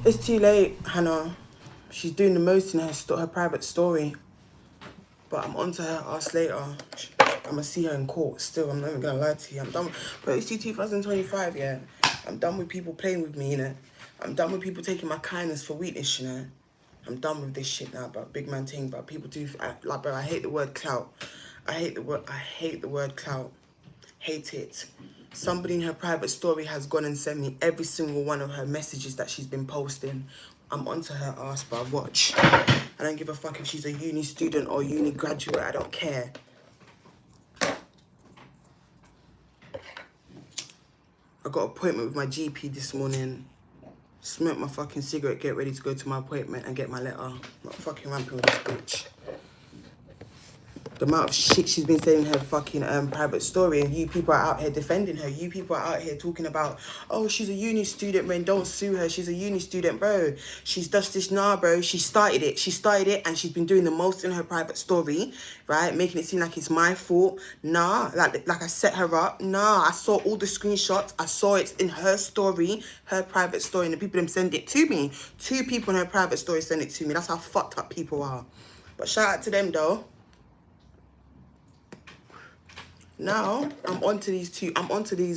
It's too late, Hannah. She's doing the most in her private story. But I'm onto her ass later. I'm gonna see her in court still. I'm not even gonna lie to you. I'm done. But it's 2025, yeah. I'm done with people playing with me, you know. I'm done with people taking my kindness for weakness, you know. I'm done with this shit now about big man thing. But people do, like, bro, I hate the word clout. I hate the word clout. Hate it. Somebody in her private story has gone and sent me every single one of her messages that she's been posting. I'm onto her ass, but watch. I don't give a fuck if she's a uni student or uni graduate. I don't care. I got an appointment with my GP this morning. Smoke my fucking cigarette, get ready to go to my appointment and get my letter. Not fucking ramping with this bitch. The amount of shit she's been saying in her fucking private story, and you people are out here defending her. You people are out here talking about, oh, she's a uni student, man, don't sue her. She's a uni student, bro. She's just this, nah, bro. She started it, and she's been doing the most in her private story, right? Making it seem like it's my fault. Nah, like I set her up. Nah, I saw all the screenshots. I saw it in her story, her private story, and the people them send it to me. 2 people in her private story send it to me. That's how fucked up people are. But shout out to them, though. Now, I'm onto these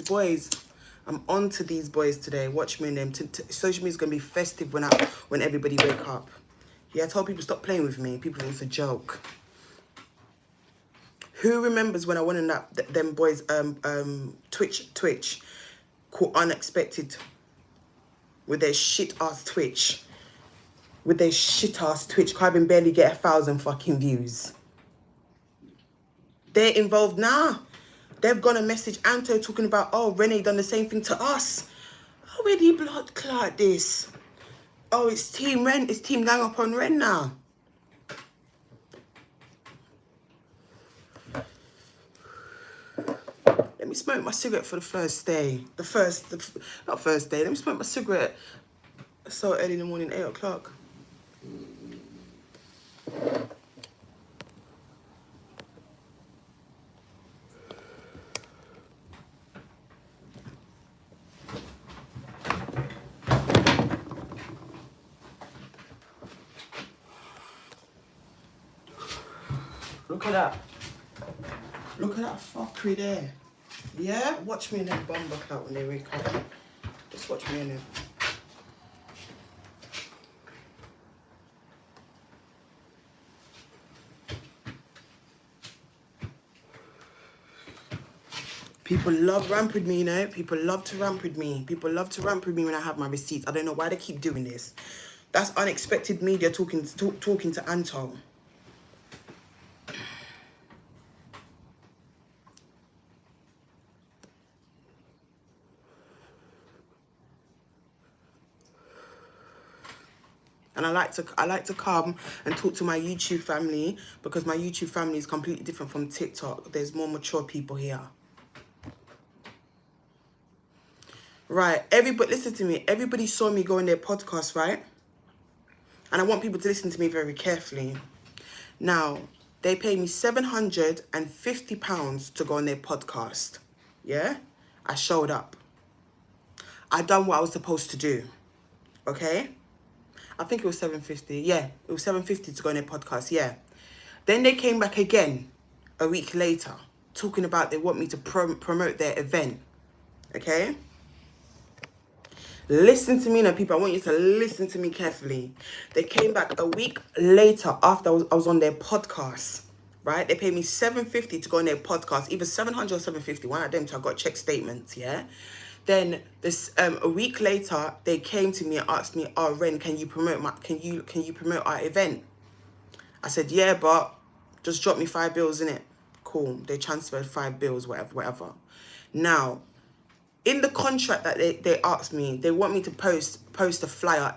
boys. I'm onto these boys today. Watch me and them. Social media's going to be festive when everybody wake up. Yeah, I told people stop playing with me. People think it's a joke. Who remembers when I went in them boys Twitch called Unexpected with their shit ass Twitch. Can't even barely get 1,000 fucking views. They're involved now. They've gone and messaged Anto talking about, oh, Renee done the same thing to us. Oh, where do you blood clot this? Oh, it's Team Ren. It's Team Gang Up on Ren now. Let me smoke my cigarette for the first day. Not first day. Let me smoke my cigarette. It's so early in the morning, 8 o'clock. Look at that. Look at that fuckery there. Yeah? Watch me and them bum back out when they wake up. Just watch me and them. People love ramp with me, you know? People love to ramp with me. People love to ramp with me when I have my receipts. I don't know why they keep doing this. That's Unexpected Media talking to Anto. And I like to come and talk to my YouTube family because my YouTube family is completely different from TikTok. There's more mature people here. Right, everybody, listen to me. Everybody saw me go on their podcast, right? And I want people to listen to me very carefully. Now, they pay me £750 to go on their podcast. Yeah? I showed up. I done what I was supposed to do. Okay? I think it was $750. Yeah, it was $750 to go on their podcast. Yeah. Then they came back again a week later, talking about they want me to promote their event. Okay? Listen to me now, people. I want you to listen to me carefully. They came back a week later after I was on their podcast, right? They paid me $750 to go on their podcast, either $700 or $750. One of them, so I got check statements, yeah? Then this a week later, they came to me and asked me, "Oh, Ren, can you promote our event?" I said, "Yeah, but just drop me $5 in it." Cool. They transferred $5, whatever. Now, in the contract that they asked me, they want me to post a flyer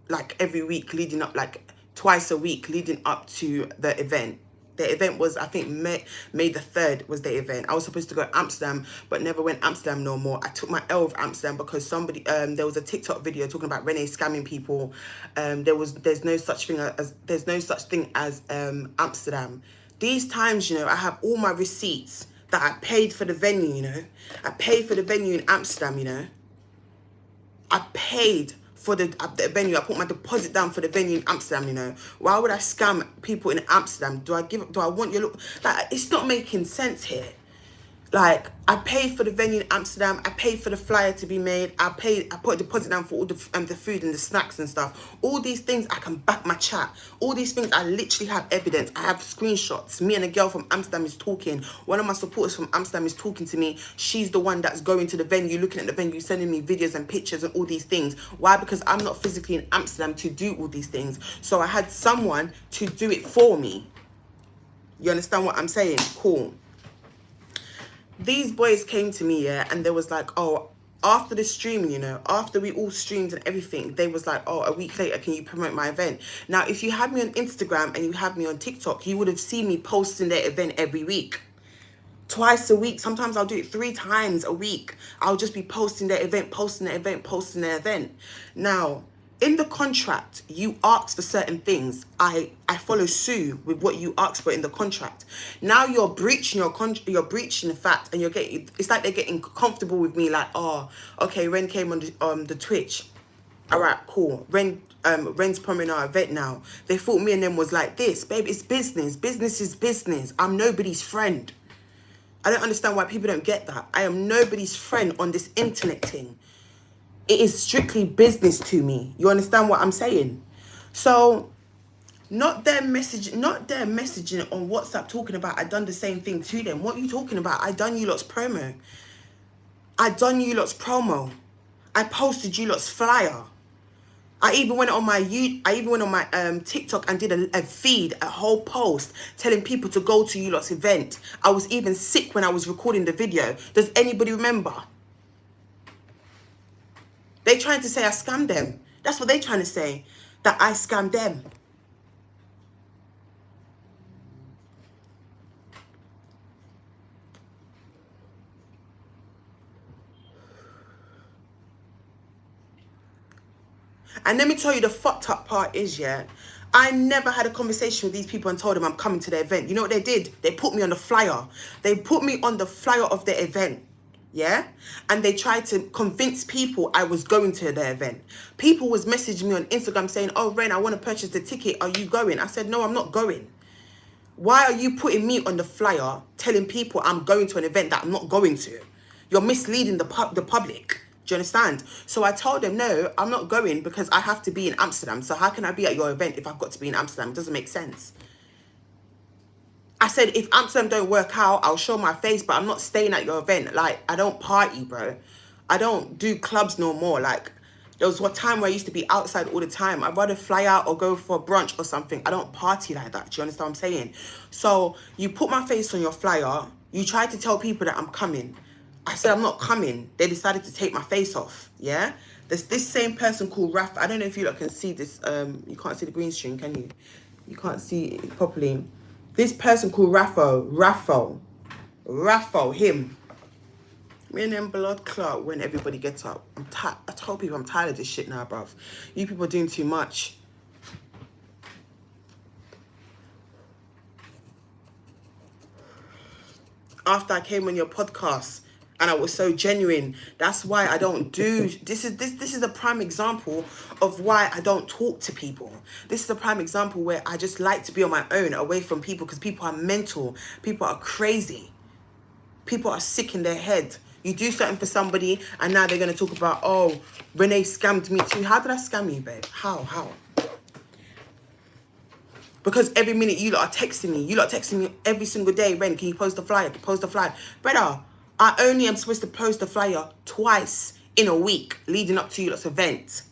like every week leading up, like twice a week leading up to the event. The event was, I think, May the 3rd was the event. I was supposed to go to Amsterdam, but never went Amsterdam no more. I took my L of Amsterdam because somebody, there was a TikTok video talking about Renee scamming people. There's no such thing as Amsterdam. These times, you know, I have all my receipts that I paid for the venue, you know. I paid for the venue in Amsterdam, you know. I paid for the venue. I put my deposit down for the venue in Amsterdam, you know. Why would I scam people in Amsterdam? Do I want your look? Like, it's not making sense here. Like, I paid for the venue in Amsterdam. I paid for the flyer to be made. I put a deposit down for all the food and the snacks and stuff. All these things, I can back my chat. All these things, I literally have evidence. I have screenshots. Me and a girl from Amsterdam is talking. One of my supporters from Amsterdam is talking to me. She's the one that's going to the venue, looking at the venue, sending me videos and pictures and all these things. Why? Because I'm not physically in Amsterdam to do all these things. So I had someone to do it for me. You understand what I'm saying? Cool. These boys came to me, yeah, and they was like, oh, after the streaming, you know, after we all streamed and everything, they was like, oh, a week later, can you promote my event? Now, if you have me on Instagram and you have me on TikTok, you would have seen me posting their event every week. Twice a week. Sometimes I'll do it 3 times a week. I'll just be posting their event, posting their event, posting their event. Now, in the contract, you ask for certain things. I follow suit with what you asked for in the contract. Now you're breaching you're breaching the fact, and it's like they're getting comfortable with me. Like, oh, okay, Ren came on the Twitch. All right, cool. Ren's promoting our event now. They thought me and them was like this, babe. It's business. Business is business. I'm nobody's friend. I don't understand why people don't get that. I am nobody's friend on this internet thing. It is strictly business to me. You understand what I'm saying? So, not their messaging on WhatsApp talking about I done the same thing to them. What are you talking about? I done you lot's promo. I posted you lot's flyer. I even went on my TikTok and did a feed, a whole post telling people to go to you lot's event. I was even sick when I was recording the video. Does anybody remember? They trying to say I scammed them. That's what they trying to say, that I scammed them. And let me tell you, the fucked up part is, yeah, I never had a conversation with these people and told them I'm coming to their event. You know what they did? They put me on the flyer. They put me on the flyer of their event. Yeah, and they tried to convince people I was going to their event. People was messaging me on Instagram saying, oh, Ren, I want to purchase the ticket. Are you going? I said, no, I'm not going. Why are you putting me on the flyer telling people I'm going to an event that I'm not going to? You're misleading the public. Do you understand? So I told them, no, I'm not going because I have to be in Amsterdam. So how can I be at your event if I've got to be in Amsterdam? It doesn't make sense. I said, if Amsterdam don't work out, I'll show my face, but I'm not staying at your event. Like, I don't party, bro. I don't do clubs no more. Like, there was one time where I used to be outside all the time. I'd rather fly out or go for a brunch or something. I don't party like that. Do you understand what I'm saying? So you put my face on your flyer. You try to tell people that I'm coming. I said, I'm not coming. They decided to take my face off. Yeah? There's this same person called Raf. I don't know if you lot can see this. You can't see the green screen, can you? You can't see it properly. This person called Raffo, him. Me and them blood clot when everybody gets up. I told people I'm tired of this shit now, bruv. You people are doing too much. After I came on your podcast and I was so genuine, that's why I don't do this is a prime example of why I don't talk to people. This is a prime example where I just like to be on my own, away from people, because people are mental, people are crazy, people are sick in their head. You do something for somebody and now they're going to talk about, oh, Renee scammed me too. How did I scam you, babe? How? Because every minute you lot are texting me. You lot are texting me every single day. Ren, can you post a flyer? Post a flyer. Brother, I only am supposed to post a flyer twice in a week leading up to you lot's event.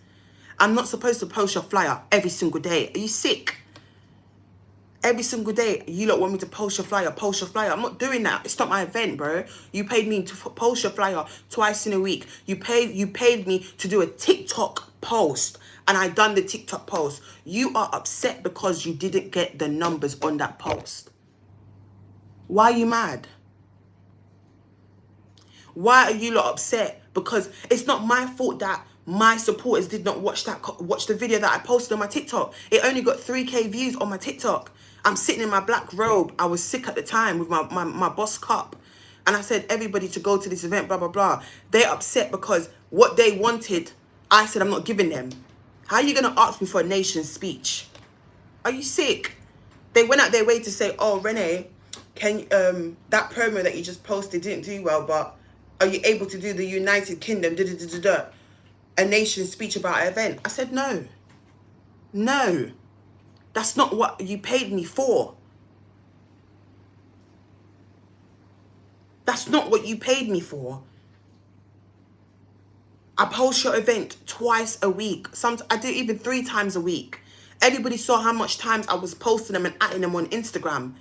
I'm not supposed to post your flyer every single day. Are you sick? Every single day, you lot want me to post your flyer, post your flyer. I'm not doing that. It's not my event, bro. You paid me to post your flyer twice in a week. You paid me to do a TikTok post. And I done the TikTok post. You are upset because you didn't get the numbers on that post. Why are you mad? Why are you lot upset? Because it's not my fault that my supporters did not watch the video that I posted on my TikTok. It only got 3K views on my TikTok. I'm sitting in my black robe. I was sick at the time with my boss cup. And I said, everybody to go to this event, blah, blah, blah. They're upset because what they wanted I said I'm not giving them. How are you going to ask me for a nation's speech? Are you sick? They went out their way to say, oh, Renee, can that promo that you just posted didn't do well, but are you able to do the United Kingdom, a nation's speech about an event? I said, no. No. That's not what you paid me for. That's not what you paid me for. I post your event twice a week. I do even 3 times a week. Everybody saw how much times I was posting them and adding them on Instagram.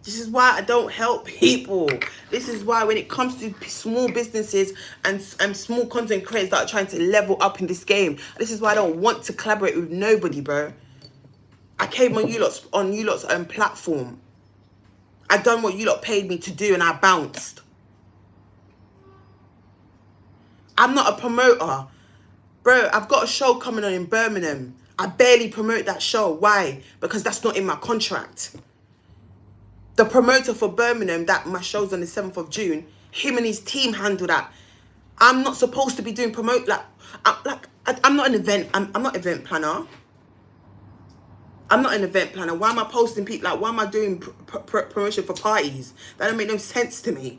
This is why I don't help people. This is why when it comes to small businesses and small content creators that are trying to level up in this game, this is why I don't want to collaborate with nobody, bro. I came on you lot's platform. I done what you lot paid me to do and I bounced. I'm not a promoter. Bro, I've got a show coming on in Birmingham. I barely promote that show. Why? Because that's not in my contract. The promoter for Birmingham, that my show's on the 7th of June, him and his team handle that. I'm not supposed to be doing I'm not an event. I'm not event planner. I'm not an event planner. Why am I posting people? Like, why am I doing promotion for parties? That don't make no sense to me.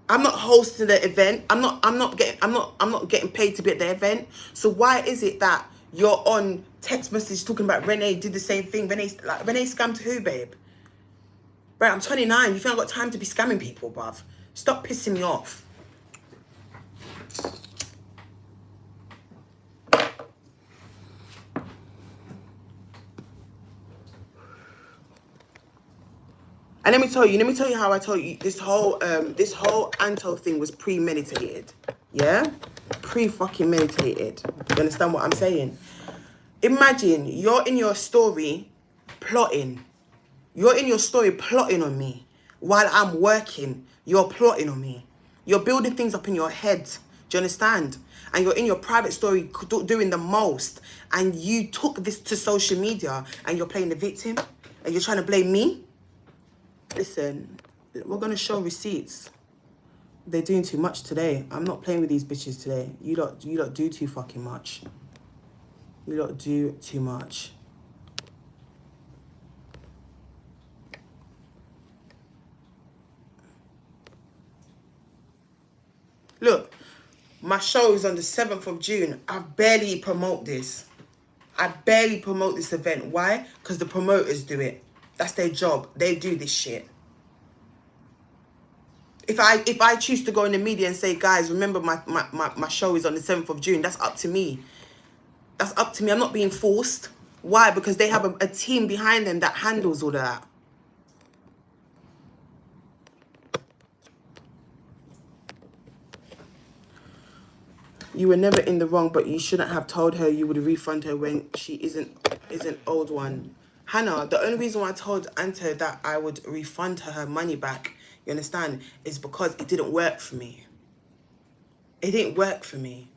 I'm not hosting the event. I'm not getting paid to be at the event. So why is it that you're on text message talking about Renee did the same thing? Renee scammed who, babe? Right, I'm 29. You think I've got time to be scamming people, bruv? Stop pissing me off. And let me tell you how I told you this whole Anto thing was premeditated. Yeah? Pre-fucking meditated. You understand what I'm saying? Imagine you're in your story plotting. You're in your story plotting on me. While I'm working, you're plotting on me. You're building things up in your head. Do you understand? And you're in your private story doing the most. And you took this to social media and you're playing the victim. And you're trying to blame me. Listen, we're going to show receipts. They're doing too much today. I'm not playing with these bitches today. You lot do too fucking much. You lot do too much. Look, my show is on the 7th of June. I barely promote this. I barely promote this event. Why? Because the promoters do it. That's their job. They do this shit. If I choose to go in the media and say, guys, remember my show is on the 7th of June, that's up to me. That's up to me. I'm not being forced. Why? Because they have a team behind them that handles all of that. You were never in the wrong, but you shouldn't have told her you would refund her when she isn't old one. Hannah, the only reason why I told Anto that I would refund her money back, you understand, is because it didn't work for me. It didn't work for me.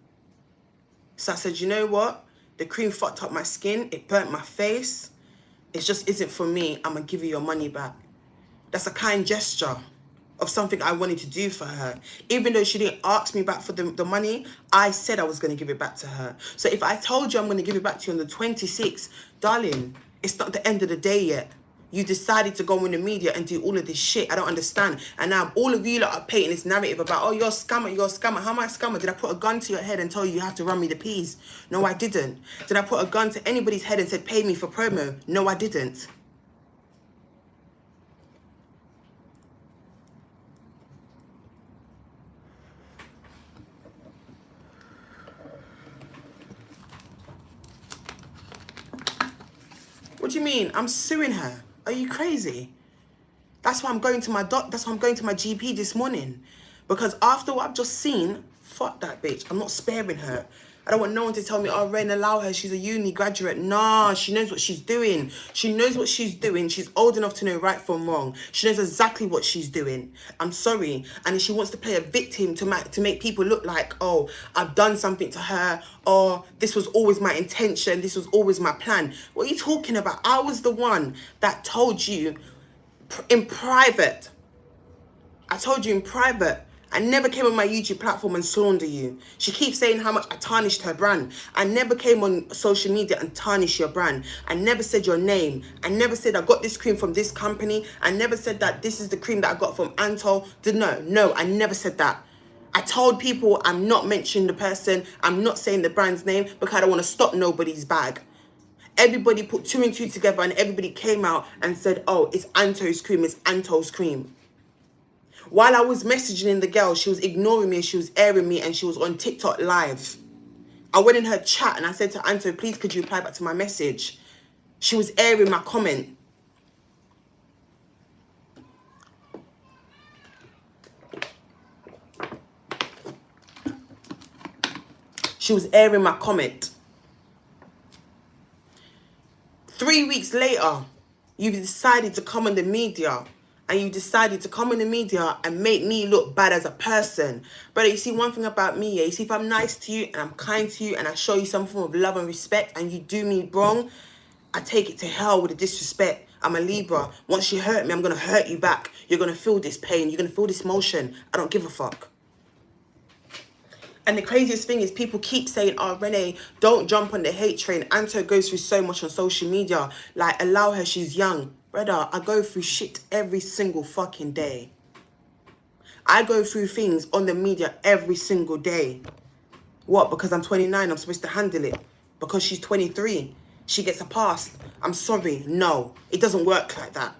So I said, you know what? The cream fucked up my skin. It burnt my face. It just isn't for me. I'm going to give you your money back. That's a kind gesture of something I wanted to do for her. Even though she didn't ask me back for the money, I said I was going to give it back to her. So if I told you I'm going to give it back to you on the 26th, darling, it's not the end of the day yet. You decided to go in the media and do all of this shit. I don't understand. And now all of you lot are painting this narrative about, oh, you're a scammer, you're a scammer. How am I a scammer? Did I put a gun to your head and tell you you have to run me the peas? No, I didn't. Did I put a gun to anybody's head and said, pay me for promo? No, I didn't. What do you mean? I'm suing her. Are you crazy? That's why I'm going to my that's why I'm going to my GP this morning. Because after what I've just seen, fuck that bitch. I'm not sparing her. I don't want no one to tell me, oh, Ren, allow her. She's a uni graduate. Nah, she knows what she's doing. She knows what she's doing. She's old enough to know right from wrong. She knows exactly what she's doing. I'm sorry. And if she wants to play a victim to make people look like, oh, I've done something to her, or this was always my intention, this was always my plan. What are you talking about? I was the one that told you in private. I told you in private. I never came on my YouTube platform and slander you. She keeps saying how much I tarnished her brand. I never came on social media and tarnished your brand. I never said your name. I never said I got this cream from this company. I never said that this is the cream that I got from Anto. No, I never said that. I told people I'm not mentioning the person. I'm not saying the brand's name because I don't want to stop nobody's bag. Everybody put 2 and 2 together and everybody came out and said, oh, it's Anto's cream, it's Anto's cream. While I was messaging the girl, she was ignoring me, she was airing me, and she was on TikTok live. I went in her chat and I said to Anto, please could you reply back to my message? She was airing my comment. She was airing my comment. 3 weeks later, you decided to come on the media. And you decided to come in the media and make me look bad as a person. But you see, one thing about me, yeah, you see, if I'm nice to you and I'm kind to you and I show you some form of love and respect and you do me wrong, I take it to hell with the disrespect. I'm a Libra. Once you hurt me, I'm going to hurt you back. You're going to feel this pain. You're going to feel this emotion. I don't give a fuck. And the craziest thing is people keep saying, oh, Renee, don't jump on the hate train. Anto goes through so much on social media. Like, allow her, she's young. Brother, I go through shit every single fucking day. I go through things on the media every single day. What? Because I'm 29, I'm supposed to handle it. Because she's 23, she gets a pass. I'm sorry. No, it doesn't work like that.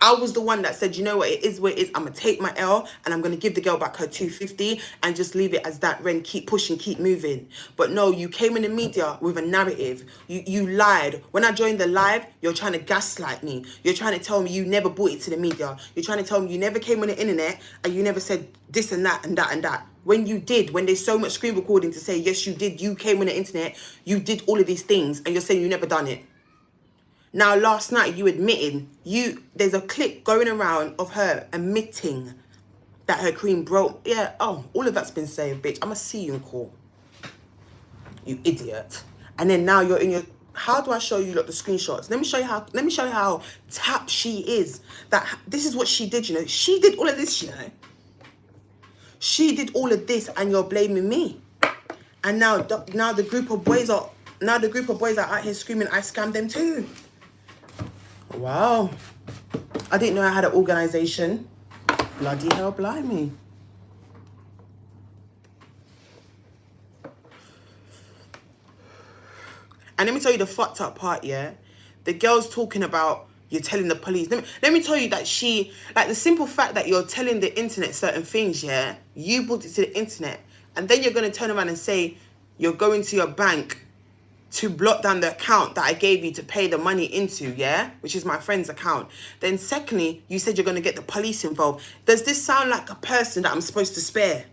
I was the one that said, you know what, it is what it is. I'm going to take my L and I'm going to give the girl back her 250 and just leave it as that. Ren, keep pushing, keep moving. But no, you came in the media with a narrative. You lied. When I joined the live, you're trying to gaslight me. You're trying to tell me you never brought it to the media. You're trying to tell me you never came on the internet and you never said this and that and that and that. When you did, when there's so much screen recording to say, yes, you did. You came on the internet. You did all of these things and you're saying you never done it. Now, last night, you admitted, there's a clip going around of her admitting that her cream broke. Yeah, oh, all of that's been saved, bitch. I'ma see you in court. You idiot. And then now you're in your... How do I show you, look, the screenshots? Let me show you how tap she is. This is what she did, you know. She did all of this, you know. She did all of this and you're blaming me. And now the group of boys are out here screaming, I scammed them too. Wow. I didn't know I had an organization. Bloody hell, blimey. And let me tell you the fucked up part, yeah? The girl's talking about you're telling the police. Let me tell you that like the simple fact that you're telling the internet certain things, yeah? You brought it to the internet. And then you're going to turn around and say you're going to your bank to block down the account that I gave you to pay the money into, yeah? Which is my friend's account. Then secondly, you said you're going to get the police involved. Does this sound like a person that I'm supposed to spare?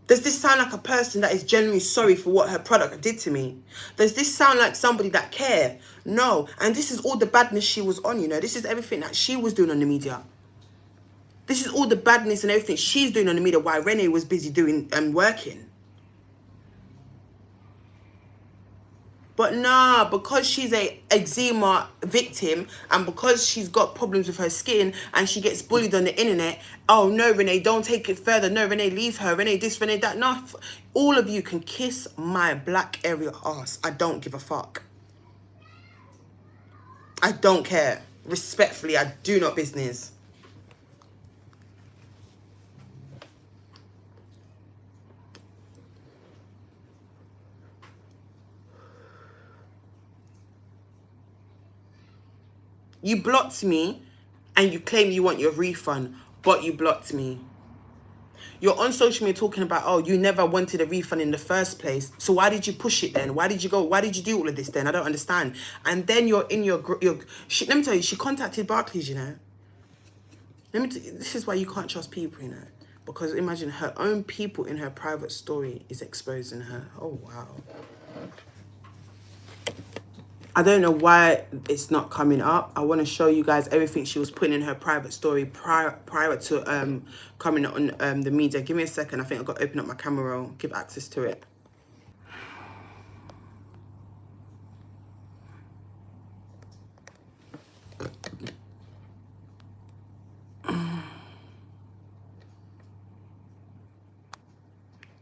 Does this sound like a person that is genuinely sorry for what her product did to me? Does this sound like somebody that care? No. And this is all the badness she was on, you know? This is everything that she was doing on the media. This is all the badness and everything she's doing on the media while Renee was busy doing and working. But nah, because she's a eczema victim and because she's got problems with her skin and she gets bullied on the internet, oh no, Renee, don't take it further. No, Renee, leave her. Renee, this, Renee, that. No, all of you can kiss my black area ass. I don't give a fuck. I don't care. Respectfully, I do not business. You blocked me and you claim you want your refund, but you blocked me. You're on social media talking about, oh, you never wanted a refund in the first place. So why did you push it then? Why did you do all of this then? I don't understand. And then you're in your let me tell you, she contacted Barclays, you know. This is why you can't trust people, you know. Because imagine her own people in her private story is exposing her. Oh, wow. I don't know why it's not coming up. I want to show you guys everything she was putting in her private story prior to coming on the media. Give me a second. I think I've got to open up my camera roll, give access to it.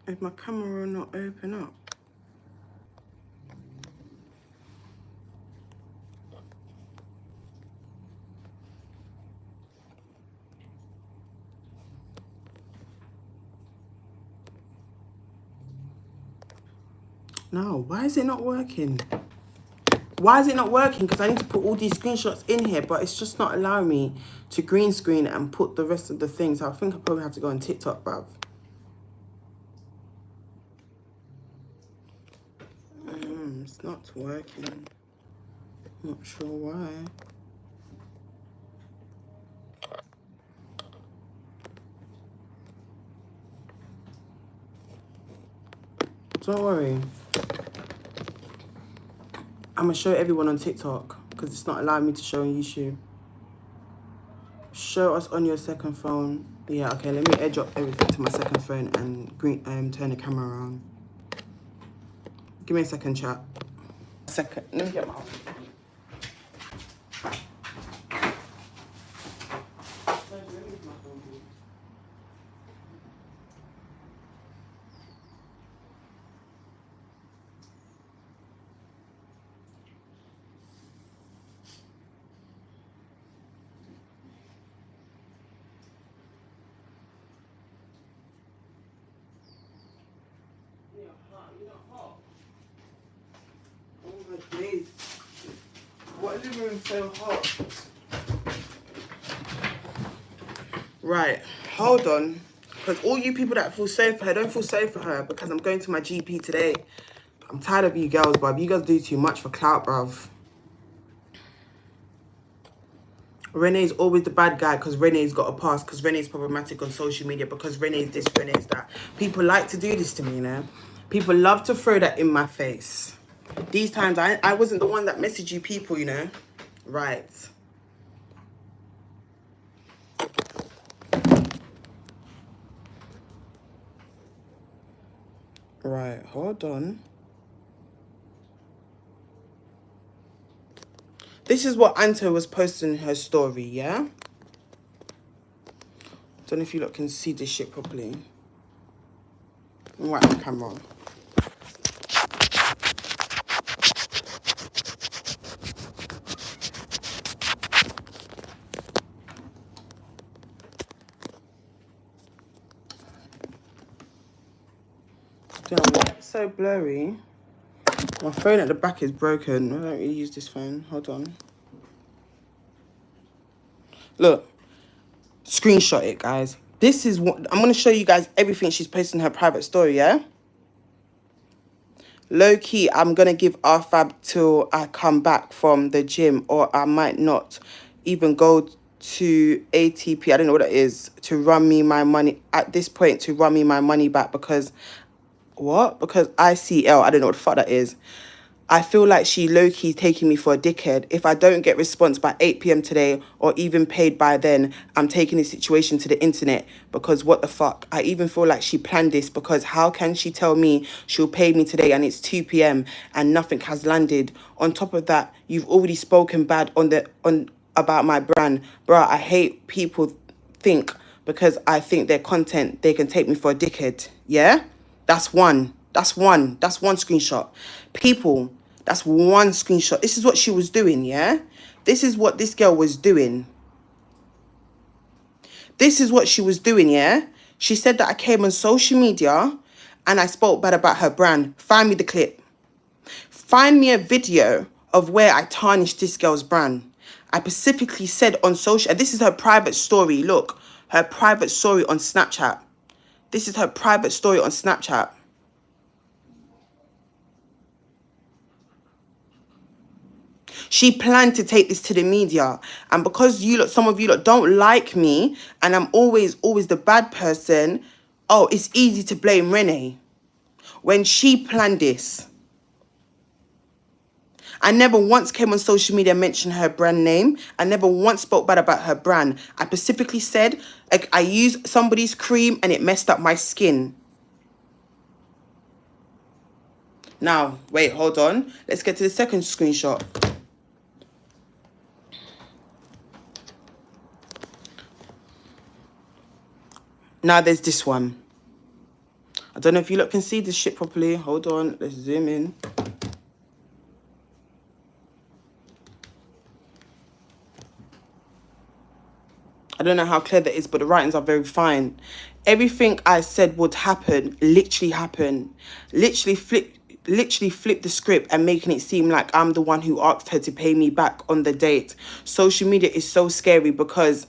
Is my camera not open up? No, why is it not working? Why is it not working? Because I need to put all these screenshots in here, but it's just not allowing me to green screen and put the rest of the things. I think I probably have to go on TikTok, bruv. It's not working. Not sure why. Don't worry. I'm going to show everyone on TikTok because it's not allowing me to show on YouTube. Show us on your second phone. Yeah, okay, let me edge up everything to my second phone and turn the camera around. Give me a second, chat. Second, let me get my... What is the room so hot? Right, hold on. Because all you people that feel sorry for her, don't feel sorry for her because I'm going to my GP today. I'm tired of you girls, bruv. You guys do too much for clout, bruv. Renee's always the bad guy because Renee's got a past, because Renee's problematic on social media, because Renee's this, Renee's that. People like to do this to me, you know? People love to throw that in my face. These times, I wasn't the one that messaged you people, you know? Right. Right, hold on. This is what Anto was posting in her story, yeah? Don't know if you lot can see this shit properly. I'm right on camera. Don't know why it's so blurry. My phone at the back is broken. I don't really use this phone. Hold on. Look. Screenshot it, guys. This is what... I'm going to show you guys everything she's posting in her private story, yeah? Low-key, I'm going to give RFAB till I come back from the gym, or I might not even go to ATP, I don't know what it is, to run me my money, at this point, to run me my money back because... What? Because ICL, I don't know what the fuck that is. I feel like she low-key taking me for a dickhead. If I don't get response by 8 p.m. today or even paid by then, I'm taking the situation to the internet because what the fuck? I even feel like she planned this because how can she tell me she'll pay me today and it's 2 p.m. and nothing has landed? On top of that, you've already spoken bad about my brand. Bruh, I hate people think because I think their content, they can take me for a dickhead. Yeah? That's one. That's one screenshot. People, that's one screenshot. This is what she was doing, yeah? This is what this girl was doing. This is what she was doing, yeah? She said that I came on social media and I spoke bad about her brand. Find me the clip. Find me a video of where I tarnished this girl's brand. I specifically said on social, and this is her private story. Look, her private story on Snapchat. This is her private story on Snapchat. She planned to take this to the media. And because you lot, some of you lot don't like me, and I'm always the bad person, oh, it's easy to blame Renee. When she planned this, I never once came on social media and mentioned her brand name. I never once spoke bad about her brand. I specifically said, like, I used somebody's cream and it messed up my skin. Now, wait, hold on. Let's get to the second screenshot. Now there's this one. I don't know if you lot can see this shit properly. Hold on, let's zoom in. I don't know how clear that is, but the writings are very fine. Everything I said would happen literally happened. Literally flip the script and making it seem like I'm the one who asked her to pay me back on the date. Social media is so scary because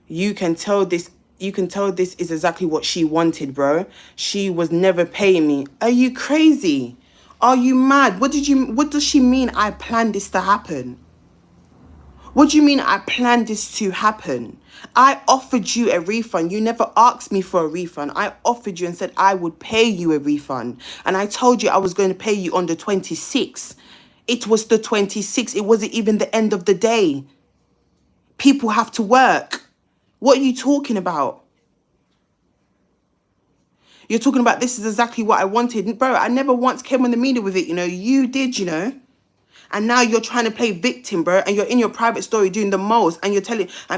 you can tell this is exactly what she wanted, bro. She was never paying me. Are you crazy? Are you mad? What does she mean I planned this to happen? What do you mean I planned this to happen? I offered you a refund. You never asked me for a refund. I offered you and said I would pay you a refund. And I told you I was going to pay you on the 26th. It was the 26th. It wasn't even the end of the day. People have to work. What are you talking about? You're talking about this is exactly what I wanted. Bro, I never once came on the media with it, you know. You did, you know. And now you're trying to play victim, bro. And you're in your private story doing the most. And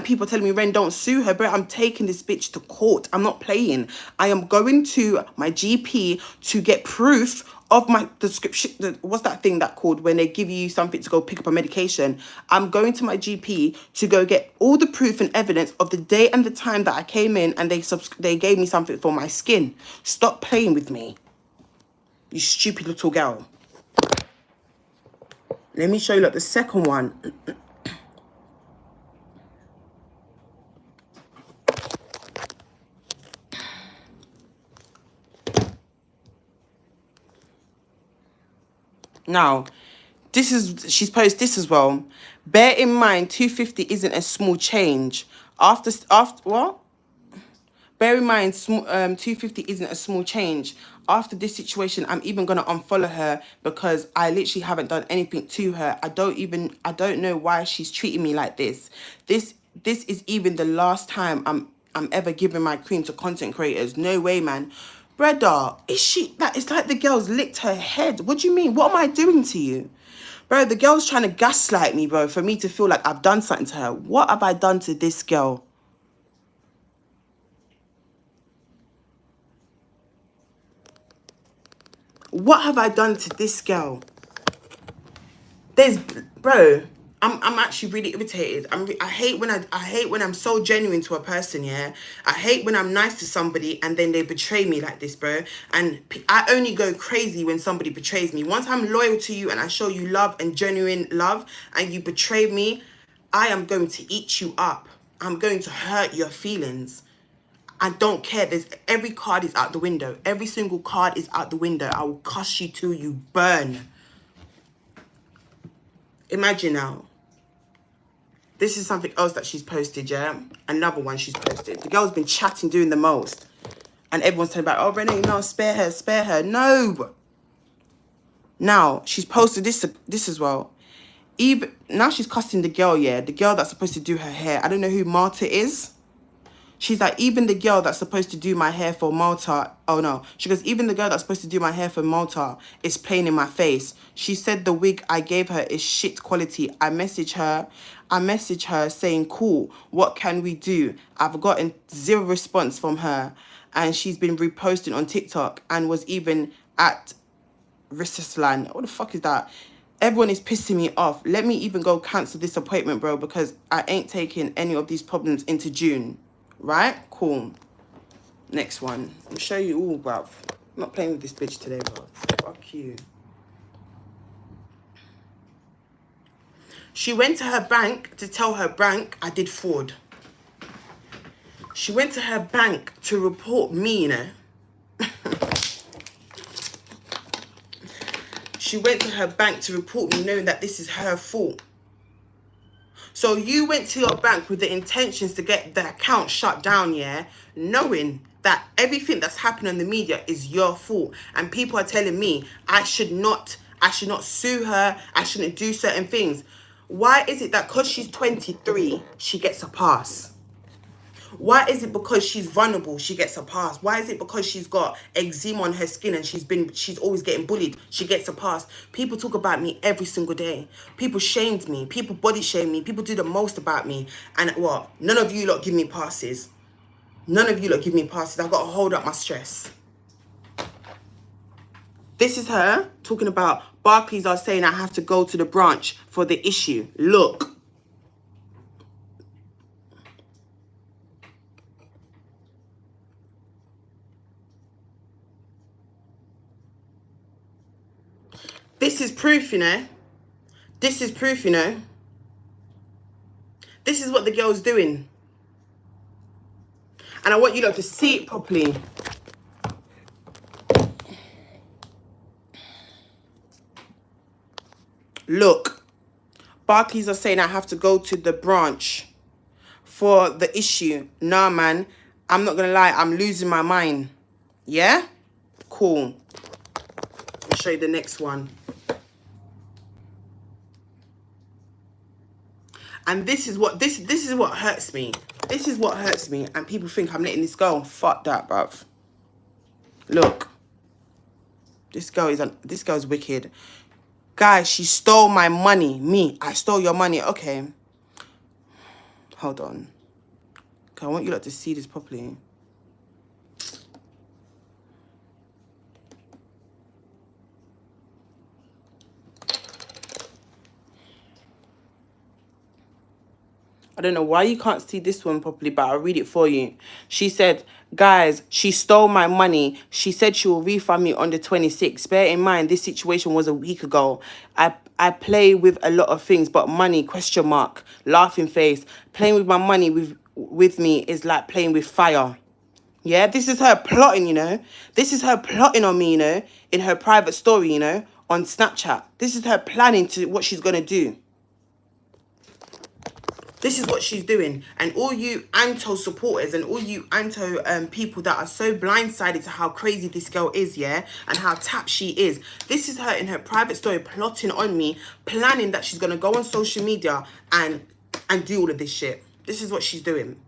people telling me, Ren, don't sue her, bro. I'm taking this bitch to court. I'm not playing. I am going to my GP to get proof of my description. What's that thing that called when they give you something to go pick up a medication? I'm going to my GP to go get all the proof and evidence of the day and the time that I came in and they gave me something for my skin. Stop playing with me, you stupid little girl. Let me show you, look, the second one. Now, she's posted this as well. Bear in mind, 250 isn't a small change. After what? Bear in mind, 250 isn't a small change. After this situation, I'm even gonna unfollow her because I literally haven't done anything to her. I don't know why she's treating me like this. This is even the last time I'm ever giving my cream to content creators. No way, man. Brother, it's like the girl's licked her head. What do you mean? What am I doing to you? Bro, the girl's trying to gaslight me, bro, for me to feel like I've done something to her. What have I done to this girl? What have I done to this girl? Bro, I'm actually really irritated. I hate when I'm so genuine to a person, yeah. I hate when I'm nice to somebody and then they betray me like this, bro. And I only go crazy when somebody betrays me. Once I'm loyal to you and I show you love and genuine love and you betray me, I am going to eat you up. I'm going to hurt your feelings. I don't care. Every card is out the window. Every single card is out the window. I will cuss you till you burn. Imagine now. This is something else that she's posted, yeah? Another one she's posted. The girl's been chatting, doing the most. And everyone's telling about, oh, Renee, no, spare her. No. Now, she's posted this as well. Now she's cussing the girl, yeah? The girl that's supposed to do her hair. I don't know who Marta is. She's like, even the girl that's supposed to do my hair for Malta. Oh, no. She goes, even the girl that's supposed to do my hair for Malta is playing in my face. She said the wig I gave her is shit quality. I message her saying, cool, what can we do? I've gotten zero response from her. And she's been reposting on TikTok and was even at Risisland. What the fuck is that? Everyone is pissing me off. Let me even go cancel this appointment, bro, because I ain't taking any of these problems into June. Right? Cool. Next one. I'll show you all, bruv. I'm not playing with this bitch today, bruv. Fuck you. She went to her bank to tell her bank I did fraud. She went to her bank to report me, you know. She went to her bank to report me knowing that this is her fault. So you went to your bank with the intentions to get the account shut down, yeah, knowing that everything that's happening in the media is your fault, and people are telling me I should not sue her, I shouldn't do certain things. Why is it that because she's 23, she gets a pass? Why is it because she's vulnerable, she gets a pass? Why is it because she's got eczema on her skin and she's always getting bullied, she gets a pass? People talk about me every single day. People shamed me. People body shame me. People do the most about me. And what? None of you lot give me passes. None of you lot give me passes. I've got to hold up my stress. This is her talking about Barclays are saying I have to go to the branch for the issue. Look. This is proof, you know. This is proof, you know. This is what the girl's doing. And I want you lot to see it properly. Look. Barclays are saying I have to go to the branch for the issue. Nah, man. I'm not going to lie. I'm losing my mind. Yeah? Cool. I'll show you the next one. And this is what hurts me. This is what hurts me. And people think I'm letting this go. Fuck that, bruv. Look. This girl's wicked. Guys, she stole my money. Me, I stole your money. Okay. Hold on. Okay, I want you lot to see this properly. I don't know why you can't see this one properly, but I'll read it for you. She said, guys, she stole my money. She said she will refund me on the 26th. Bear in mind, this situation was a week ago. I play with a lot of things, but money, question mark, laughing face. Playing with my money with me is like playing with fire. Yeah, this is her plotting, you know. This is her plotting on me, you know, in her private story, you know, on Snapchat. This is her planning to what she's going to do. This is what she's doing. And all you Anto supporters and all you Anto people that are so blindsided to how crazy this girl is, yeah, and how tapped she is. This is her in her private story plotting on me, planning that she's going to go on social media and do all of this shit. This is what she's doing.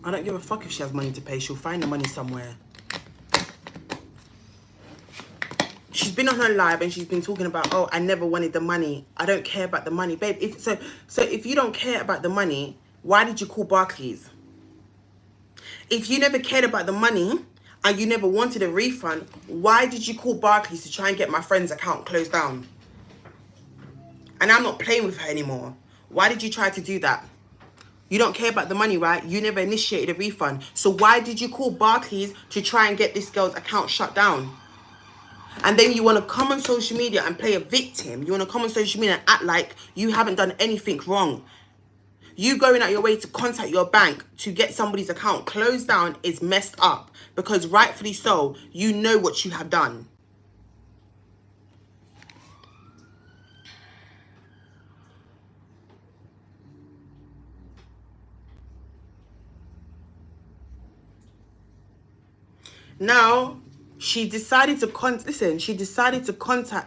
I don't give a fuck if she has money to pay. She'll find the money somewhere. She's been on her live and she's been talking about, oh, I never wanted the money. I don't care about the money. Babe, so if you don't care about the money, why did you call Barclays? If you never cared about the money and you never wanted a refund, why did you call Barclays to try and get my friend's account closed down? And I'm not playing with her anymore. Why did you try to do that? You don't care about the money, right? You never initiated a refund. So why did you call Barclays to try and get this girl's account shut down? And then you want to come on social media and play a victim. You want to come on social media and act like you haven't done anything wrong. You going out your way to contact your bank to get somebody's account closed down is messed up. Because rightfully so, you know what you have done. Now, she decided to contact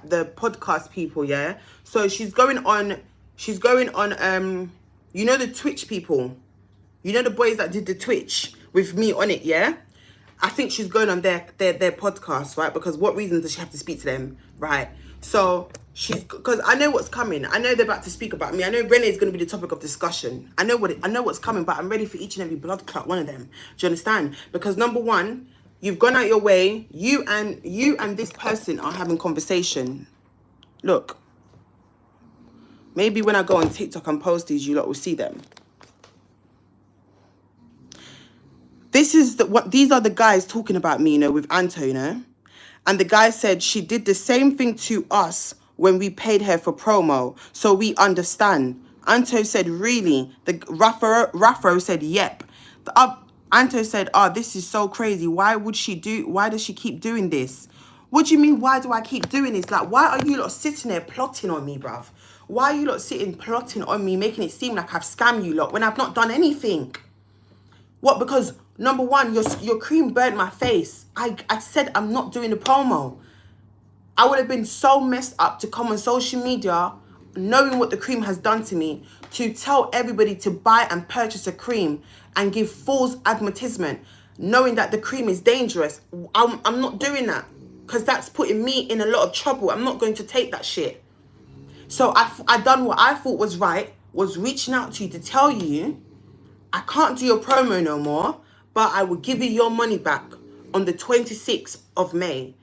the podcast people, yeah? So she's going on, you know the Twitch people? You know the boys that did the Twitch with me on it, yeah? I think she's going on their podcast, right? Because what reason does she have to speak to them, right? So because I know what's coming. I know they're about to speak about me. I know Renee's going to be the topic of discussion. I know what's coming, but I'm ready for each and every blood clot one of them. Do you understand? Because number one, you've gone out your way. You and this person are having conversation. Look, maybe when I go on TikTok and post these, you lot will see them. This is what these are the guys talking about me, with Anto, And the guy said she did the same thing to us when we paid her for promo, so we understand. Anto said, really? The Raffo said, yep. Anto said, oh, this is so crazy. Why does she keep doing this? What do you mean, why do I keep doing this? Like, why are you lot sitting there plotting on me, bruv? Why are you lot sitting plotting on me, making it seem like I've scammed you lot when I've not done anything? What? Because number one, your cream burnt my face. I said I'm not doing the promo. I would have been so messed up to come on social media, knowing what the cream has done to me, to tell everybody to buy and purchase a cream and give false advertisement, knowing that the cream is dangerous. I'm not doing that, because that's putting me in a lot of trouble. I'm not going to take that shit. So I done what I thought was right, was reaching out to you to tell you I can't do your promo no more, but I will give you your money back on the 26th of May.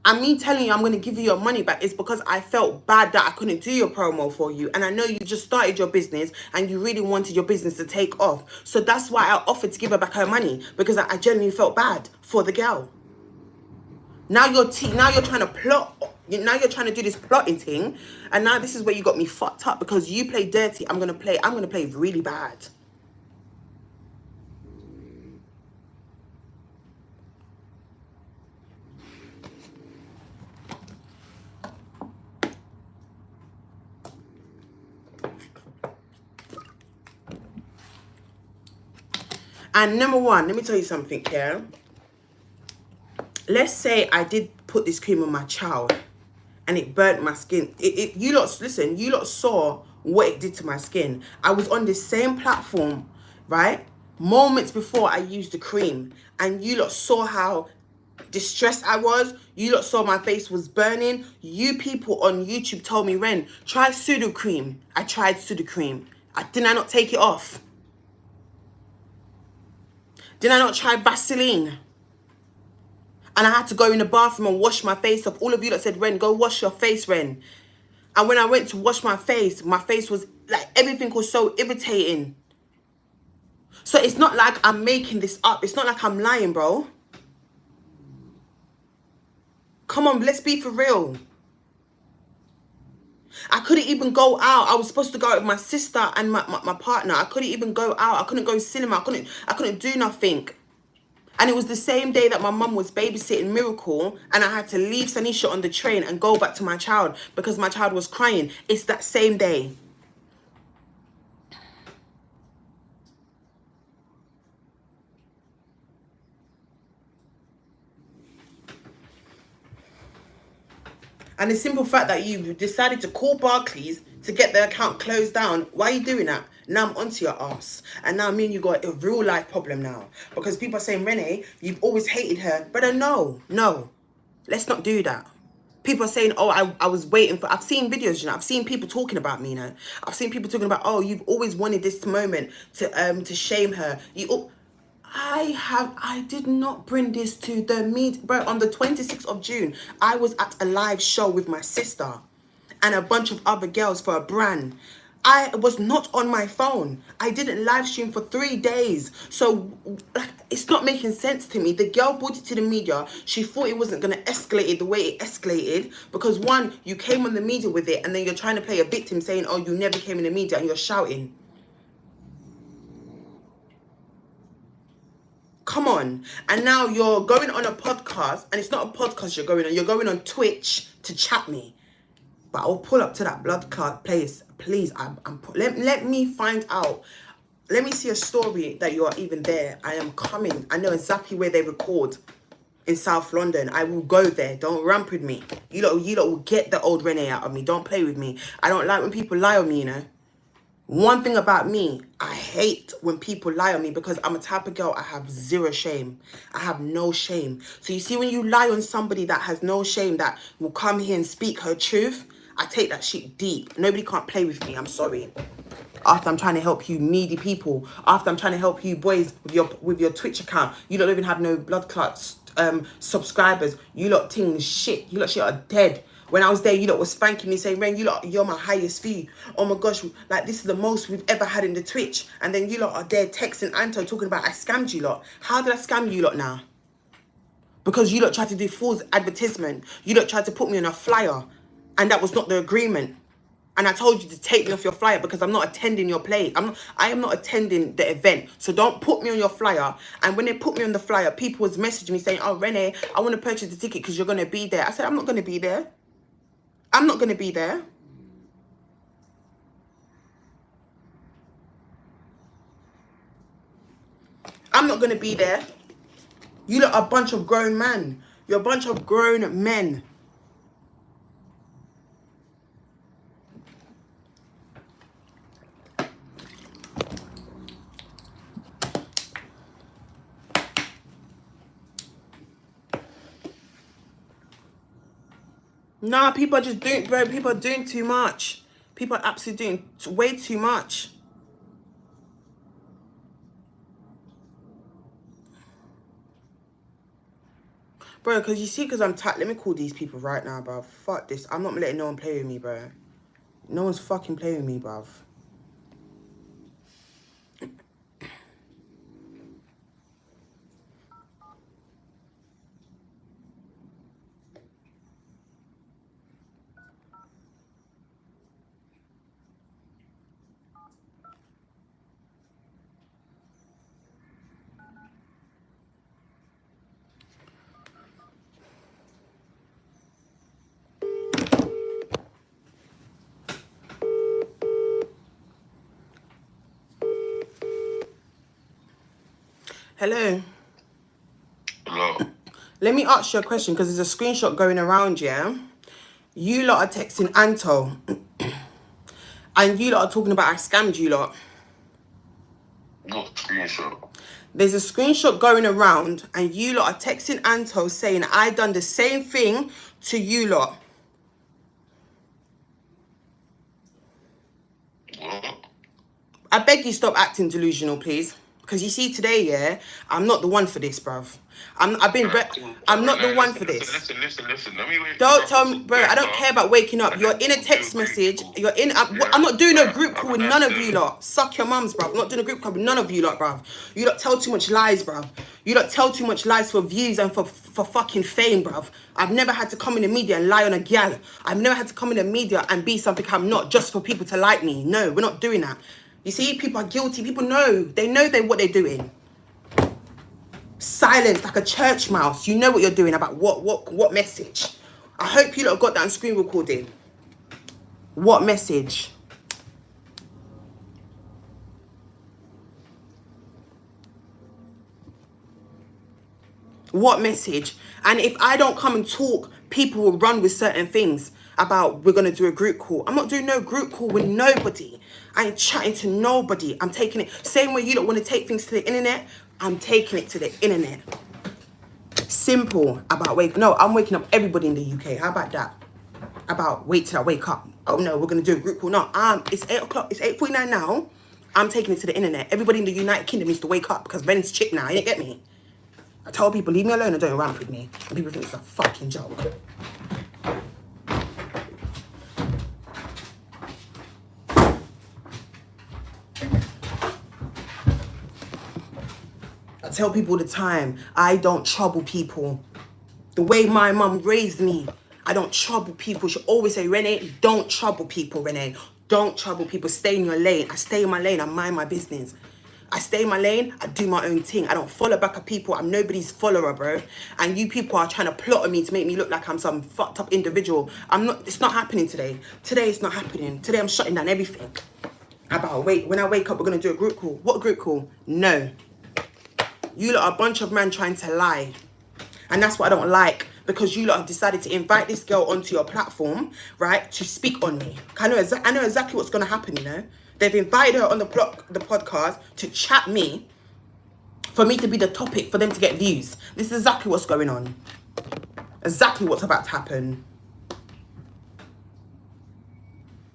And me telling you I'm going to give you your money back is because I felt bad that I couldn't do your promo for you. And I know you just started your business and you really wanted your business to take off. So that's why I offered to give her back her money, because I genuinely felt bad for the girl. Now you're trying to plot. Now you're trying to do this plotting thing. And now this is where you got me fucked up, because you play dirty. I'm going to play really bad. And number one, let me tell you something, yeah? Let's say I did put this cream on my child and it burnt my skin. You lot saw what it did to my skin. I was on the same platform, right? Moments before I used the cream. And you lot saw how distressed I was. You lot saw my face was burning. You people on YouTube told me, Ren, try pseudo cream. I tried pseudo cream. Did I not take it off? Did I not try Vaseline? And I had to go in the bathroom and wash my face off. All of you that said, Ren, go wash your face, Ren. And when I went to wash my face was like, everything was so irritating. So it's not like I'm making this up. It's not like I'm lying, bro. Come on, let's be for real. I couldn't even go out. I was supposed to go out with my sister and my partner. I couldn't even go out. I couldn't go to cinema. I couldn't do nothing. And it was the same day that my mum was babysitting Miracle, and I had to leave Sanisha on the train and go back to my child because my child was crying. It's that same day. And the simple fact that you decided to call Barclays to get the account closed down, why are you doing that? Now I'm onto your ass. And now me and you got a real life problem now. Because people are saying, Renee, you've always hated her. Brother, no. Let's not do that. People are saying, oh, I was waiting for... I've seen videos, I've seen people talking about me, I've seen people talking about, oh, you've always wanted this moment to shame her. I did not bring this to the meet, bro. On the 26th of June, I was at a live show with my sister and a bunch of other girls for a brand. I was not on my phone. I didn't live stream for 3 days. So, like, it's not making sense to me. The girl brought it to the media. She thought it wasn't going to escalate the way it escalated. Because one, you came on the media with it and then you're trying to play a victim saying, oh, you never came in the media, and you're shouting. Come on. And now you're going on a podcast, and it's not a podcast you're going on Twitch to chat me. But I'll pull up to that blood clot place, please. Let me find out. Let me see a story that you are even there. I am coming. I know exactly where they record in South London. I will go there. Don't ramp with me. You lot will get the old Renee out of me. Don't play with me. I don't like when people lie on me, One thing about me, I hate when people lie on me, because I'm a type of girl, I have zero shame. I have no shame. So you see, when you lie on somebody that has no shame, that will come here and speak her truth, I take that shit deep. Nobody can't play with me. I'm sorry. After I'm trying to help you needy people, after I'm trying to help you boys with your Twitch account, you don't even have no blood clots subscribers. You lot ting shit. You lot shit are dead. When I was there, you lot was spanking me, saying, Ren, you lot, you're my highest view. Oh my gosh, like this is the most we've ever had in the Twitch. And then you lot are there texting Anto talking about I scammed you lot. How did I scam you lot now? Because you lot tried to do false advertisement. You lot tried to put me on a flyer. And that was not the agreement. And I told you to take me off your flyer because I'm not attending your play. I am not attending the event. So don't put me on your flyer. And when they put me on the flyer, people was messaging me saying, oh, Renee, I want to purchase the ticket because you're going to be there. I said, I'm not going to be there. I'm not going to be there. I'm not going to be there. You lot are a bunch of grown men. You're a bunch of grown men. Nah, people are just doing, bro, people are doing too much. People are absolutely doing way too much. Bro, because you see, because I'm tight. Let me call these people right now, bro. Fuck this. I'm not letting no one play with me, bro. No one's fucking playing with me, bruv. Hello. Hello. Let me ask you a question because there's a screenshot going around, yeah? You lot are texting Anto. And you lot are talking about I scammed you lot. What screenshot? There's a screenshot going around and you lot are texting Anto saying I done the same thing to you lot. What? I beg you stop acting delusional, please. Because you see today, yeah, I'm not the one for this, bruv. I'm not the one for this. Listen. Let me wake Don't up. tell me, bro, I don't care about waking up. You're in a text message. You're in. I'm not doing a group call with none of you lot. Suck your mums, bruv. I'm not doing a group call with none of you lot, bruv. You lot tell too much lies, bruv. You lot tell too much lies for views and for fucking fame, bruv. I've never had to come in the media and lie on a gal. I've never had to come in the media and be something I'm not just for people to like me. No, we're not doing that. You see, people are guilty. People know. They know what they're doing. Silence like a church mouse. You know what you're doing about what message. I hope you lot got that on screen recording. What message? What message? And if I don't come and talk, people will run with certain things about we're going to do a group call. I'm not doing no group call with nobody. I ain't chatting to nobody. I'm taking it. Same way you don't want to take things to the internet, I'm taking it to the internet. Simple about I'm waking up everybody in the UK. How about that? About wait till I wake up. Oh no, we're going to do a group call. No, it's 8 o'clock. It's 8:49 now. I'm taking it to the internet. Everybody in the United Kingdom needs to wake up because Ben's chick now. You didn't get me? I tell people, leave me alone and don't ramp with me. And people think it's a fucking joke. I tell people all the time, I don't trouble people. The way my mum raised me, I don't trouble people. She always say, Renee, don't trouble people, Renee. Don't trouble people. Stay in your lane. I stay in my lane. I mind my business. I stay in my lane, I do my own thing. I don't follow back at people. I'm nobody's follower, bro. And you people are trying to plot on me to make me look like I'm some fucked up individual. I'm not, it's not happening today. Today it's not happening. Today I'm shutting down everything. When I wake up, we're going to do a group call. What group call? No. You lot are a bunch of men trying to lie. And that's what I don't like. Because you lot have decided to invite this girl onto your platform, right, to speak on me. I know exactly what's going to happen, you know. They've invited her on the podcast to chat me, for me to be the topic, for them to get views. This is exactly what's going on. Exactly what's about to happen.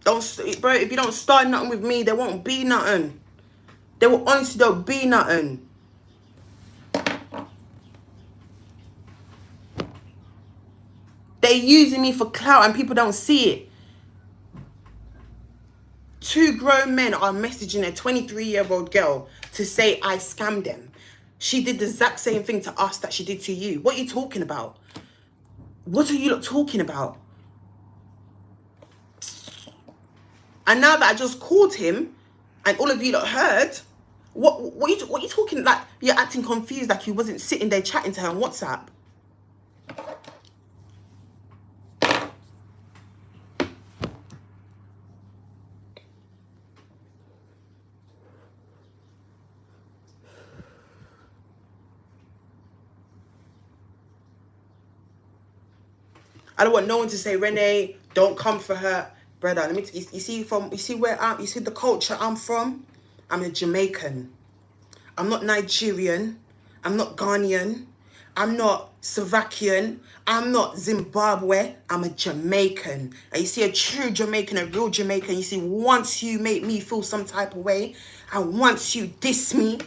Bro, if you don't start nothing with me, there won't be nothing. There will honestly don't be nothing. They're using me for clout and people don't see it. 2 grown men are messaging a 23-year-old girl to say I scammed them. She did the exact same thing to us that she did to you. What are you talking about? What are you lot talking about? And now that I just called him, and all of you lot heard, what are you talking, like, you're acting confused like you wasn't sitting there chatting to her on WhatsApp. I don't want no one to say, Renee, don't come for her. Brother, let me you see the culture I'm from? I'm a Jamaican. I'm not Nigerian. I'm not Ghanaian. I'm not Slovakian. I'm not Zimbabwe. I'm a Jamaican. And you see a true Jamaican, a real Jamaican, you see, once you make me feel some type of way, and once you diss me,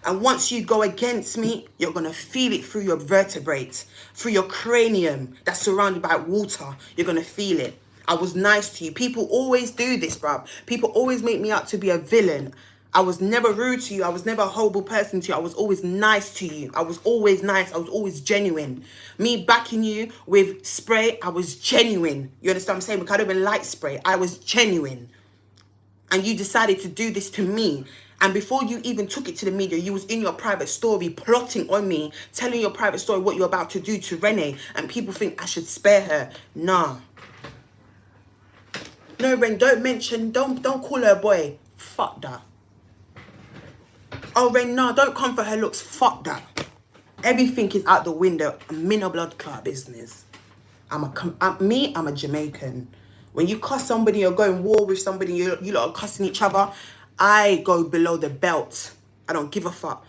and once you go against me, you're going to feel it through your vertebrae, through your cranium that's surrounded by water. You're going to feel it. I was nice to you. People always do this, bruv. People always make me out to be a villain. I was never rude to you. I was never a horrible person to you. I was always nice to you. I was always nice. I was always genuine. Me backing you with spray, I was genuine. You understand what I'm saying? Because I don't even like spray. I was genuine. And you decided to do this to me. And before you even took it to the media, you was in your private story plotting on me, telling your private story what you're about to do to Renee. And people think I should spare her. Nah. No, Ren, don't call her a boy. Fuck that. Oh, Ren, nah, don't come for her looks. Fuck that. Everything is out the window. I'm in a blood clot business. I'm a Jamaican. When you cuss somebody, you're going war with somebody, you lot are cussing each other, I go below the belt. I don't give a fuck.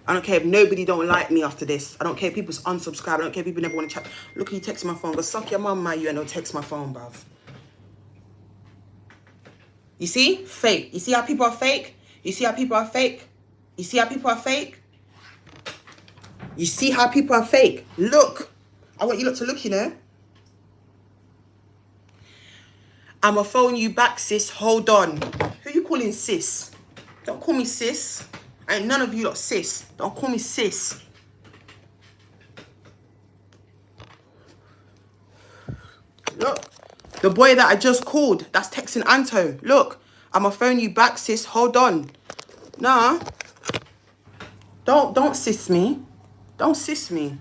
I don't care if nobody don't like me after this. I don't care if people's unsubscribe. I don't care if people never want to chat. Look, you text my phone. Go suck your mum, you and don't text my phone, bruv. You see? Fake. You see how people are fake? You see how people are fake? You see how people are fake? You see how people are fake? Look. I want you lot to look, you know. I'ma phone you back, sis. Hold on. Who you calling sis? Don't call me sis. Ain't none of you lot sis. Don't call me sis. Look. The boy that I just called, that's texting Anto. Look. I'ma phone you back, sis. Hold on. Nah. Don't sis me. Don't sis me.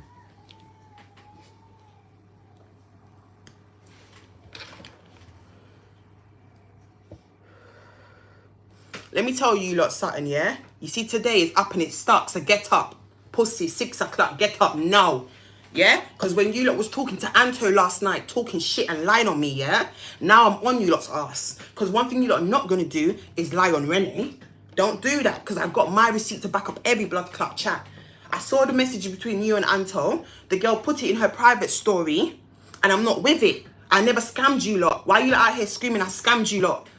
Let me tell you lot something, yeah? You see, today is up and it stuck, so get up. Pussy, 6 o'clock, get up now. Yeah? Because when you lot was talking to Anto last night, talking shit and lying on me, yeah? Now I'm on you lot's ass. Because one thing you lot are not going to do is lie on Renee. Don't do that, because I've got my receipt to back up every blood clot chat. I saw the message between you and Anto. The girl put it in her private story, and I'm not with it. I never scammed you lot. Why are you lot out here screaming I scammed you lot?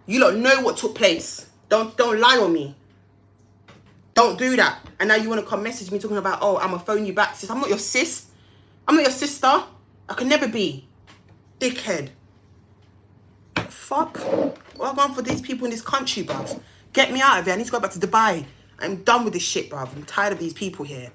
You lot know what took place. Don't lie on me. Don't do that. And now you want to come message me talking about, oh, I'm going to phone you back, sis. I'm not your sis. I'm not your sister. I can never be. Dickhead. Fuck. What am I going for these people in this country, bruv? Get me out of here. I need to go back to Dubai. I'm done with this shit, bruv. I'm tired of these people here.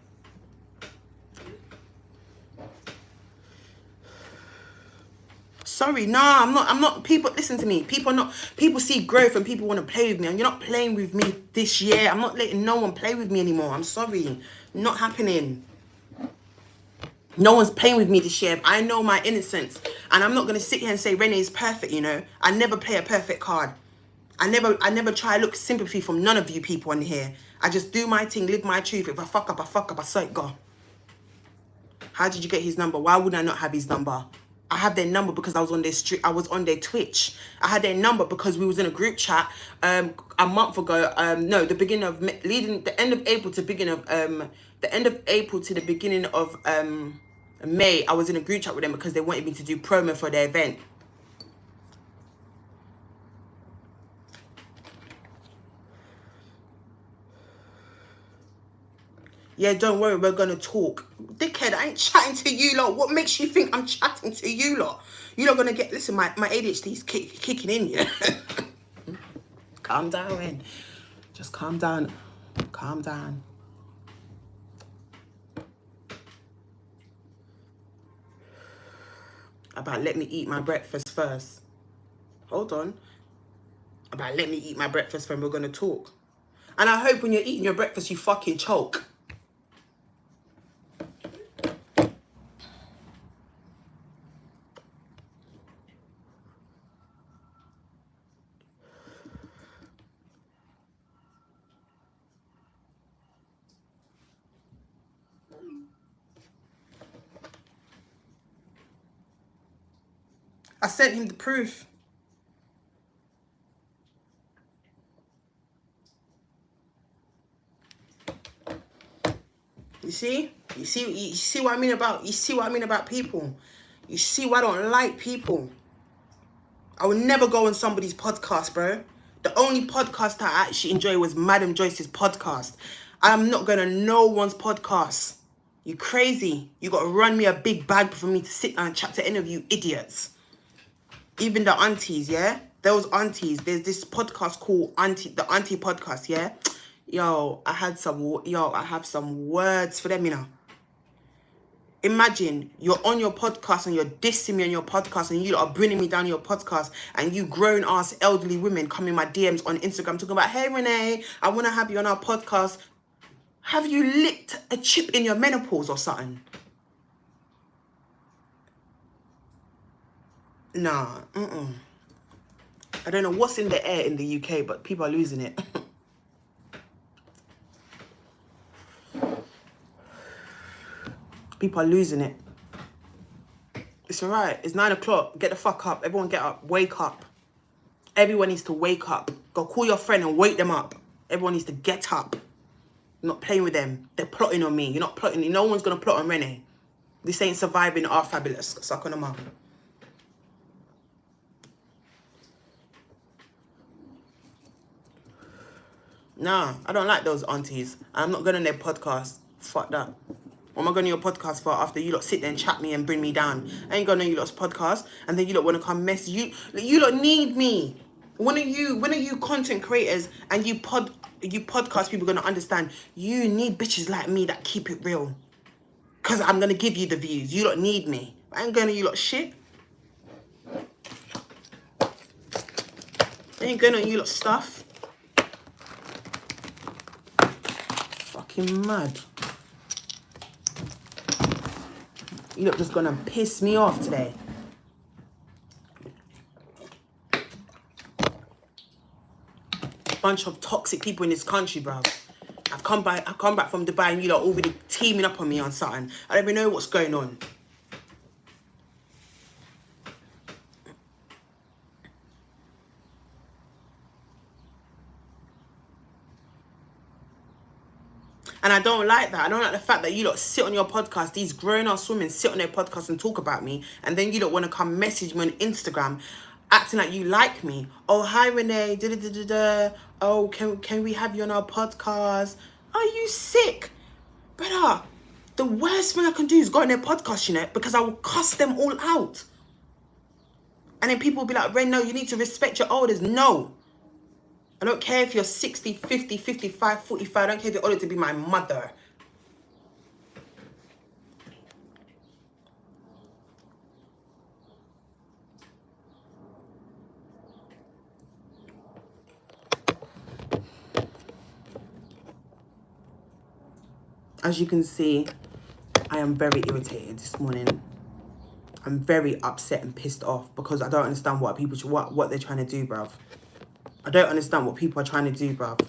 Sorry, nah, I'm not, people, listen to me. People see growth and people want to play with me. And you're not playing with me this year. I'm not letting no one play with me anymore. I'm sorry. Not happening. No one's playing with me this year. I know my innocence. And I'm not going to sit here and say Renee is perfect, you know. I never play a perfect card. I never try to look sympathy from none of you people in here. I just do my thing, live my truth. If I fuck up, I saw it go. How did you get his number? Why would I not have his number? I have their number because I was on their street. I was on their Twitch. I had their number because we was in a group chat a month ago. No, the beginning of the end of April to beginning of the end of April to the beginning of May. I was in a group chat with them because they wanted me to do promo for their event. Yeah, don't worry, we're going to talk. Dickhead, I ain't chatting to you lot. What makes you think I'm chatting to you lot? You're not going to get... Listen, my ADHD's kicking in, yeah? Calm down, man. Just calm down. Calm down. About let me eat my breakfast first. Hold on. About let me eat my breakfast first, we're going to talk. And I hope when you're eating your breakfast, you fucking choke. I sent him the proof. You see? You see what I mean about... You see what I mean about people? You see why I don't like people? I would never go on somebody's podcast, bro. The only podcast that I actually enjoy was Madam Joyce's podcast. I'm not going to no one's podcast. You crazy? You got to run me a big bag for me to sit down and chat to any of you idiots. Even the aunties, yeah? Those aunties. There's this podcast called the Auntie Podcast, yeah? Yo, I have some words for them, you know. Imagine you're on your podcast and you're dissing me on your podcast and you are bringing me down your podcast and you grown-ass elderly women come in my DMs on Instagram talking about, hey, Renee, I want to have you on our podcast. Have you licked a chip in your menopause or something? Nah, I don't know what's in the air in the UK, but people are losing it. People are losing it. It's all right. It's 9 o'clock. Get the fuck up. Everyone get up. Wake up. Everyone needs to wake up. Go call your friend and wake them up. Everyone needs to get up. You're not playing with them. They're plotting on me. You're not plotting. No one's going to plot on Renee. This ain't surviving our fabulous. Suck on the mouth. Nah, I don't like those aunties. I'm not going on their podcast. Fuck that. What am I going to your podcast for after you lot sit there and chat me and bring me down? I ain't going to you lot's podcast and then you lot want to come mess. You lot need me. When are you content creators and you podcast people going to understand you need bitches like me that keep it real? Because I'm going to give you the views. You lot need me. I ain't going to you lot shit. I ain't going to you lot stuff. Fucking mad. You lot just gonna piss me off today. Bunch of toxic people in this country, bro. I've come back from Dubai and you lot already teaming up on me on something. I don't even know what's going on. And I don't like that. I don't like the fact that you lot sit on your podcast, these grown-ass women sit on their podcast and talk about me, and then you don't want to come message me on Instagram acting like you like me. Oh, hi, Renee. Oh, can we have you on our podcast? Are you sick? Brother, the worst thing I can do is go on their podcast, you know, because I will cuss them all out. And then people will be like, Ren, no, you need to respect your elders. No. I don't care if you're 60, 50, 55, 45. I don't care if you're older to be my mother. As you can see, I am very irritated this morning. I'm very upset and pissed off because I don't understand what they're trying to do, bruv. I don't understand what people are trying to do, bruv.